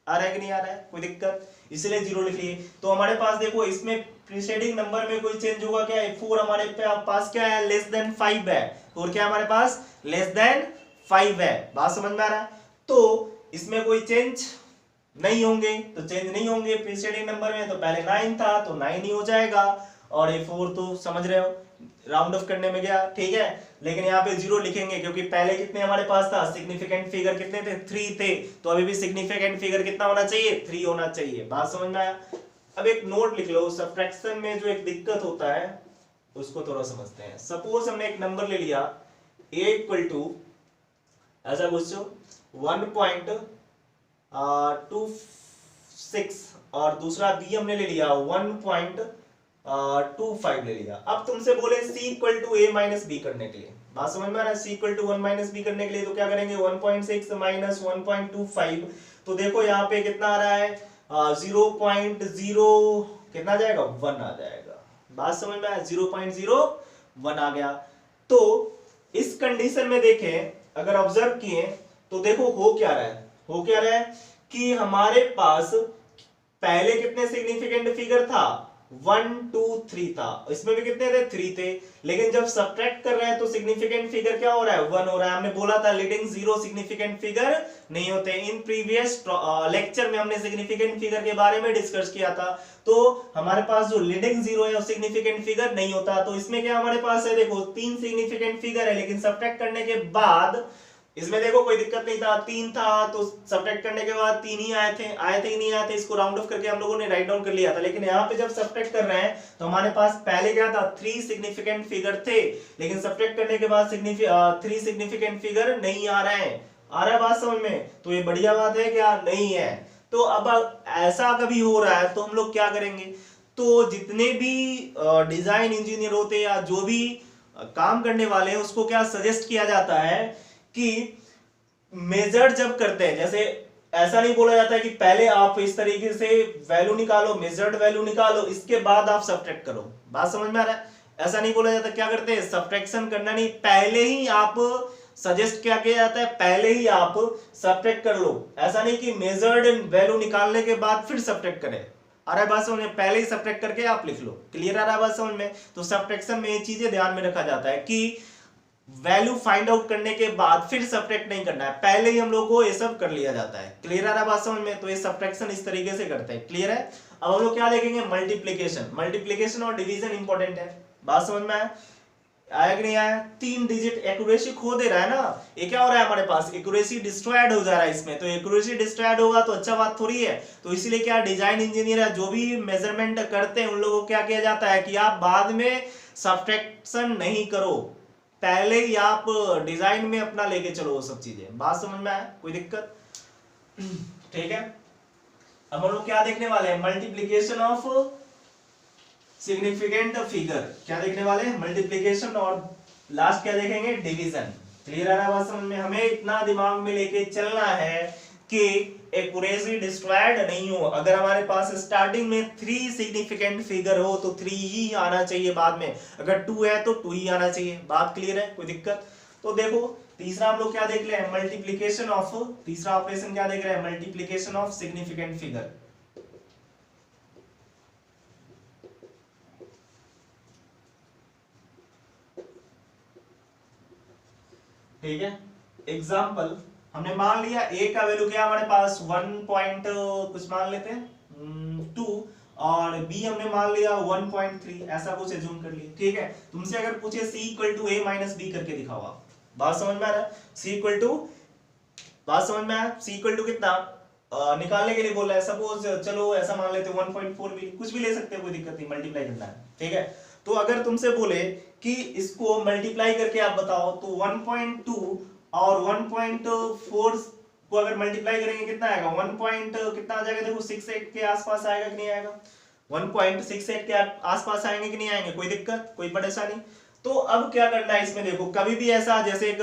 आ रहा है कि नहीं आ रहा है, कोई दिक्कत, इसलिए 0 लिख लिए। तो हमारे पास देखो इसमें प्रीसेडिंग नंबर में कोई चेंज होगा क्या, 4 हमारे पास क्या है लेस देन 5 है, और क्या हमारे पास लेस देन 5 है। बात समझ में आ रहा है। तो इसमें कोई चेंज नहीं होंगे, तो चेंज नहीं होंगे प्रीसेडिंग नंबर में। तो पहले 9 था तो 9 ही हो जाएगा, और ये 4 तो समझ रहे हो राउंड ऑफ करने में गया। ठीक है, लेकिन यहाँ पे 0 लिखेंगे क्योंकि पहले कितने हमारे पास था सिग्निफिकेंट फिगर कितने थे 3 थे। तो अभी भी सिग्निफिकेंट फिगर कितना होना चाहिए 3 होना चाहिए। बात समझ में आया। अब एक नोट लिख लो, सब्ट्रैक्शन में जो एक दिक्कत होता है उसको थोड़ा समझते हैं। सपोज हमने एक नंबर ले लिया a इक्वल टू ऐसा कुछ 1.26 और दूसरा b हमने ले लिया 1.25 ले लिया। अब तुमसे बोले c equal to a minus b करने के लिए, बात समझ में आ रहा है, c equal to 1 minus b करने के लिए तो क्या करेंगे 1.6 माइनस 1.25। तो देखो यहाँ पे कितना आ रहा है 0.0 कितना आ जाएगा 1 आ जाएगा। बात समझ में आया 0.01 1 आ गया। तो इस कंडीशन में देखें, अगर ऑब्जर्व किए तो देखो हो क्या रहा है कि हमारे पास पहले कितने सिग्निफिकेंट फिगर था, 1 2 3 था, इसमें भी कितने थे, 3 थे। लेकिन जब सब्ट्रैक्ट कर रहे हैं तो सिग्निफिकेंट फिगर क्या हो रहा है, 1 हो रहा है। हमने बोला था लीडिंग जीरो सिग्निफिकेंट फिगर नहीं होते। इन प्रीवियस लेक्चर में हमने सिग्निफिकेंट फिगर के बारे में डिस्कस किया था। तो हमारे पास जो लीडिंग जीरो है वो सिग्निफिकेंट फिगर नहीं होता। तो इसमें क्या हमारे पास है, देखो 3 सिग्निफिकेंट फिगर है, लेकिन सब्ट्रैक्ट करने के बाद इसमें देखो कोई दिक्कत नहीं था, 3 था तो सब्ट्रैक्ट करने के बाद 3 ही आए थे कि नहीं आए थे, इसको राउंड ऑफ करके हम लोगों ने राइट डाउन कर लिया था। लेकिन यहाँ पे जब सब्ट्रैक्ट कर रहे हैं तो हमारे पास पहले क्या था, 3 सिग्निफिकेंट फिगर थे, लेकिन सब्ट्रैक्ट करने के बाद 3 सिग्निफिकेंट फिगर नहीं आ रहे हैं। आ रहा है बात समझ में? तो ये बढ़िया बात है क्या, नहीं है। तो अब ऐसा कभी हो रहा है तो हम लोग क्या करेंगे, तो जितने भी डिजाइन इंजीनियर होते हैं या जो भी काम करने वाले हैं उसको क्या सजेस्ट किया जाता है कि मेजर जब करते हैं, जैसे ऐसा नहीं बोला जाता है कि पहले आप इस तरीके से वैल्यू निकालो, मेजर्ड वैल्यू निकालो, इसके बाद आप सब्ट्रैक्ट करो। बात समझ में आ रहा है? ऐसा नहीं बोला जाता। क्या करते हैं, सब्ट्रैक्शन करना नहीं, पहले ही आप सजेस्ट क्या किया जाता है, पहले ही आप सब्ट्रैक्ट कर लो। ऐसा नहीं कि मेजर्ड वैल्यू निकालने के बाद फिर सब्ट्रैक्ट करें। आ रहा है बात समझ में? पहले ही सब्ट्रैक्ट करके आप लिख लो। क्लियर आ रहा है बात समझ में? तो सब्ट्रैक्शन में ये चीजें ध्यान में रखा जाता है कि वैल्यू फाइंड आउट करने के बाद फिर सब्ट्रैक्ट नहीं करना है, पहले ही हम लोग को ये सब कर लिया जाता है। क्लियर आ रहा है बात समझ में? तो ये सब्ट्रैक्शन इस तरीके से करते हैं। क्लियर है? अब हम लोग क्या देखेंगे, मल्टीप्लीकेशन और डिवीजन इंपॉर्टेंट है। बात समझ में आया कि नहीं आया? 3 डिजिट एक्यूरेसी खो दे रहा है ना, ये क्या हो रहा है हमारे पास, एक्यूरेसी डिस्ट्रॉयड हो जा रहा है इसमें। तो एक्यूरेसी डिस्ट्रॉयड होगा तो अच्छा बात थोड़ी है। तो इसीलिए क्या डिजाइन इंजीनियर है जो भी मेजरमेंट करते हैं उन लोगों को क्या किया जाता है कि आप बाद में सब्ट्रैक्शन नहीं करो, पहले ही आप डिजाइन में अपना लेके चलो वो सब चीजें। बात समझ में आया? कोई दिक्कत? ठीक है। अब हम लोग क्या देखने वाले हैं, मल्टीप्लीकेशन ऑफ सिग्निफिकेंट फिगर। क्या देखने वाले हैं, मल्टीप्लीकेशन, और लास्ट क्या देखेंगे, डिवीजन। क्लियर आ रहा है बात समझ में? हमें इतना दिमाग में लेके चलना है कि एक्यूरेसी डिस्ट्रॉयड नहीं हो। अगर हमारे पास स्टार्टिंग में 3 सिग्निफिकेंट फिगर हो तो 3 ही आना चाहिए, बाद में अगर 2 है तो 2 ही आना चाहिए। बात क्लियर है? कोई दिक्कत? तो देखो तीसरा हम लोग क्या देख रहे हैं, मल्टीप्लीकेशन ऑफ, तीसरा ऑपरेशन क्या देख रहे हैं, मल्टीप्लीकेशन ऑफ सिग्निफिकेंट फिगर। ठीक है। एग्जाम्पल, हमने मान लिया a का वैल्यू क्या हमारे पास 1 पॉइंट कुछ मान लेते हैं 2, और b हमने मान लिया 1.3, ऐसा कुछ एज्यूम कर लिए। ठीक है। तुमसे अगर पूछे c equal to a minus b करके दिखाओ आप, बात समझ में आ रहा है? c इक्वल टू, बात समझ में आया? c इक्वल टू कितना निकालने के लिए बोल रहा है। सपोज चलो ऐसा मान लेते हैं 1.4 भी, कुछ भी ले सकते हैं, कोई दिक्कत नहीं, मल्टीप्लाई करना है। ठीक है। तो अगर तुमसे बोले कि इसको मल्टीप्लाई करके आप बताओ, तो 1.2 और 1.4 को अगर मल्टीप्लाई करेंगे कितना आएगा, 1 पॉइंट कितना आ जाएगा, देखो 68 के आसपास आएगा कि नहीं आएगा, 1.68 के आसपास आएंगे कि नहीं आएंगे, कोई दिक्कत, कोई परेशानी? तो अब क्या करना है इसमें, देखो कभी भी ऐसा, जैसे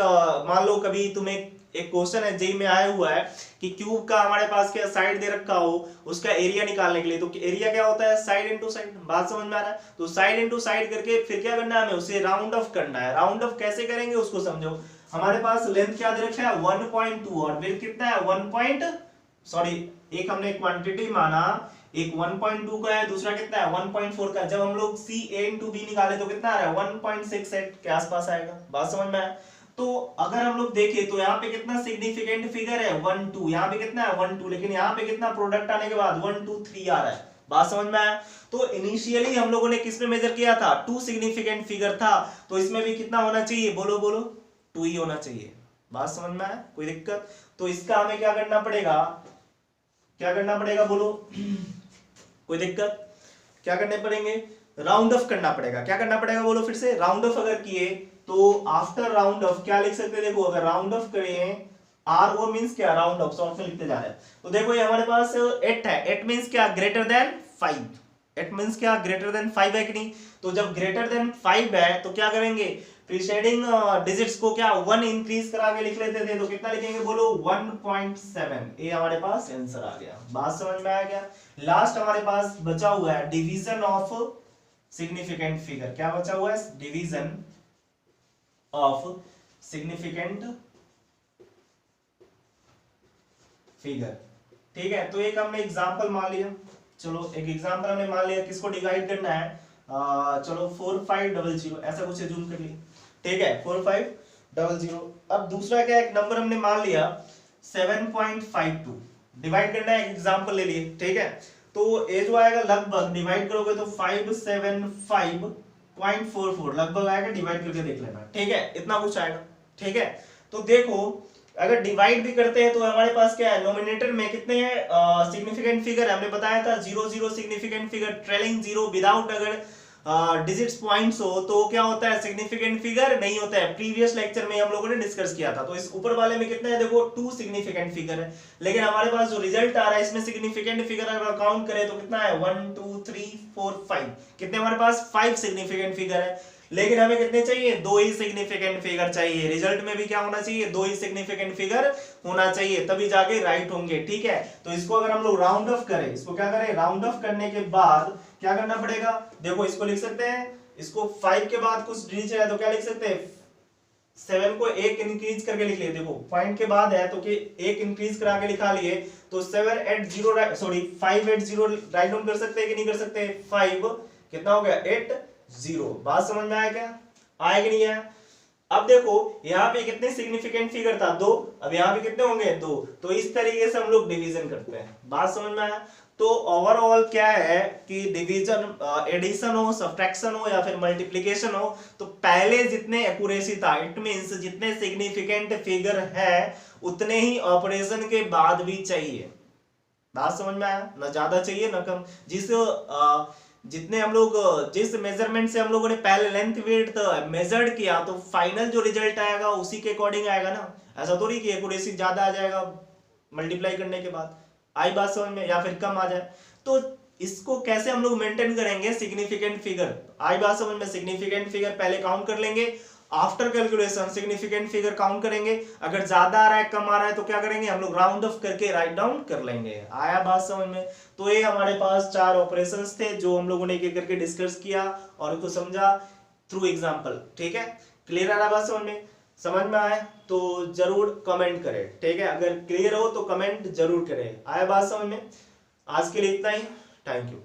मान लो कभी तुम्हें एक क्वेश्चन है जेई में आया हुआ है कि क्यूब का हमारे पास क्या साइड दे रखा हो, उसका एरिया निकालने के लिए, तो एरिया क्या होता है, साइड इनटू साइड। बात समझ में आ रहा है? तो साइड इनटू साइड करके फिर क्या करना है, हमें उसे राउंड ऑफ करना है। राउंड ऑफ कैसे करेंगे उसको समझो। हमारे पास लेंथ क्या दे रखा है 1.2 और विड्थ कितना है 1 एक हमने क्वांटिटी माना, एक 1.2 का है, दूसरा कितना है 1.4 का। जब हम लोग CA into B निकाले तो कितना आ रहा है 1.68 के आसपास आएगा। बात समझ में आया? तो अगर हम लोग देखें तो यहाँ पे कितना सिग्निफिकेंट फिगर है 1 2, यहाँ पे कितना है 1 2, लेकिन यहाँ पे कितना प्रोडक्ट आने के बाद 1 2 3 आ रहा है। बात समझ में आया? तो इनिशियली हम लोगों ने किस में मेजर किया था, 2 सिग्निफिकेंट फिगर था, तो इसमें भी कितना होना चाहिए, बोलो बोलो, 2 ही होना चाहिए। बात समझ में आया? कोई दिक्कत? तो इसका हमें क्या करना पड़ेगा, क्या करना पड़ेगा बोलो कोई दिक्कत? क्या करने पड़ेंगे, राउंड ऑफ करना पड़ेगा। क्या करना पड़ेगा बोलो फिर से, राउंड ऑफ अगर किए तो आफ्टर राउंड ऑफ क्या लिख सकते हैं, देखो अगर राउंड ऑफ करें RO मींस क्या, राउंड ऑफ, शॉर्ट में लिखते जा रहे हैं। तो देखो ये हमारे पास 8 है, 8 मींस क्या, ग्रेटर देन 5, 8 मींस क्या, ग्रेटर देन 5 है कि नहीं? तो जब ग्रेटर देन 5 है तो क्या करेंगे, प्रीसेडिंग डिजिट्स को क्या 1 इंक्रीज करा के लिख लेते थे, तो कितना लिखेंगे बोलो 1.7। ये हमारे पास आंसर आ गया। बात समझ में आ गया? लास्ट हमारे पास बचा हुआ है डिवीजन ऑफ सिग्निफिकेंट फिगर, क्या बचा हुआ है, डिवीजन ऑफ सिग्निफिकेंट फिगर। ठीक है, तो एक हमने एग्जांपल मान लिया, चलो एक एग्जांपल हमने मान लिया, किसको डिवाइड करना है, चलो 4500 ऐसा कुछ अज्यूम कर लिया। ठीक है, 4500। अब दूसरा क्या, एक नंबर हमने मान लिया 7.52, डिवाइड करना है, एक एग्जांपल ले लिए। ठीक है, तो ये जो आएगा लगभग डिवाइड करोगे तो 575.44 लगभग आएगा, डिवाइड करके देख लेना। ठीक है, इतना कुछ आएगा। ठीक है, तो देखो अगर डिवाइड भी करते हैं तो हमारे पास क्या है, नोमिनेटर में कितने हैं सिग्निफिकेंट फिगर, हमने बताया था 0 significant figure, trailing zero, without अगर डिजिट्स पॉइंट्स हो तो क्या होता है, सिग्निफिकेंट फिगर नहीं होता है। प्रीवियस लेक्चर में हम लोगों ने डिस्कस किया था। तो इस ऊपर वाले में कितने हैं, देखो 2 सिग्निफिकेंट फिगर है, लेकिन हमारे पास जो रिजल्ट आ रहा है इसमें सिग्निफिकेंट फिगर अगर काउंट करें तो कितना है, 1 2 3 4 5, कितने हमारे पास 5 सिग्निफिकेंट फिगर है, लेकिन हमें कितने चाहिए, 2 ही सिग्निफिकेंट फिगर चाहिए। रिजल्ट में भी क्या होना चाहिए, 2 ही सिग्निफिकेंट फिगर होना चाहिए, तभी जाके राइट होंगे। ठीक है, तो इसको अगर हम लोग राउंड ऑफ करें, इसको क्या करें, राउंड ऑफ करने के बाद क्या करना पड़ेगा, देखो इसको लिख सकते हैं, इसको 5 के बाद कुछ डिजिट है तो क्या लिख सकते हैं, 7 को 1 इंक्रीज करके लिख लिए, देखो पॉइंट के बाद है तो कि 1 इंक्रीज करा के लिखा लिए, तो 780 सॉरी 580 राइट डाउन कर सकते हैं कि नहीं कर सकते, 5 कितना हो गया 80। बात समझ में आया क्या, आया कि नहीं आया। अब देखो यहाँ पे कितने सिग्निफिकेंट फिगर था, 2, अब यहाँ पे कितने होंगे, 2। तो इस तरीके से हम लोग डिवीजन करते हैं। बात समझ में आया। तो ओवरऑल क्या है कि डिवीजन, एडिशन हो, सब्ट्रैक्शन हो या फिर मल्टीप्लिकेशन हो, तो पहले जितने एक्यूरेसी था, इट मींस जितने सिग्निफिकेंट फिगर है उतने ही ऑपरेशन के बाद भी चाहिए। बात समझ में आया, ना ज्यादा चाहिए ना कम। जितने हम लोग, जिस मेजरमेंट से हम लोगों ने पहले लेंथ विड्थ मेजर्ड किया, तो फाइनल जो रिजल्ट आएगा उसी के अकॉर्डिंग आएगा ना। ऐसा थोड़ी कि एक्यूरेसी ज्यादा आ जाएगा मल्टीप्लाई करने के बाद, आई बात समझ में, या फिर कम आ जाए। तो इसको कैसे हम लोग मेंटेन करेंगे, सिग्निफिकेंट फिगर, आई बात समझ में, सिग्निफिकेंट फिगर पहले काउंट कर लेंगे, after calculation significant figure count करेंगे, अगर ज्यादा आ रहा है कम आ रहा है तो क्या करेंगे, हम लोग राउंड ऑफ करके राइट डाउन कर लेंगे। आया बात समझ में। तो ये हमारे पास 4 ऑपरेशंस थे जो हम लोगों ने एक एक करके डिस्कस किया और उसको समझा थ्रू एग्जांपल। ठीक है, क्लियर आ रहा बात समझ में, समझ में आए तो जरूर कमेंट करें। ठीक है, अगर क्लियर हो तो कमेंट जरूर करें। आया बात समझ में। आज के लिए इतना ही, थैंक यू।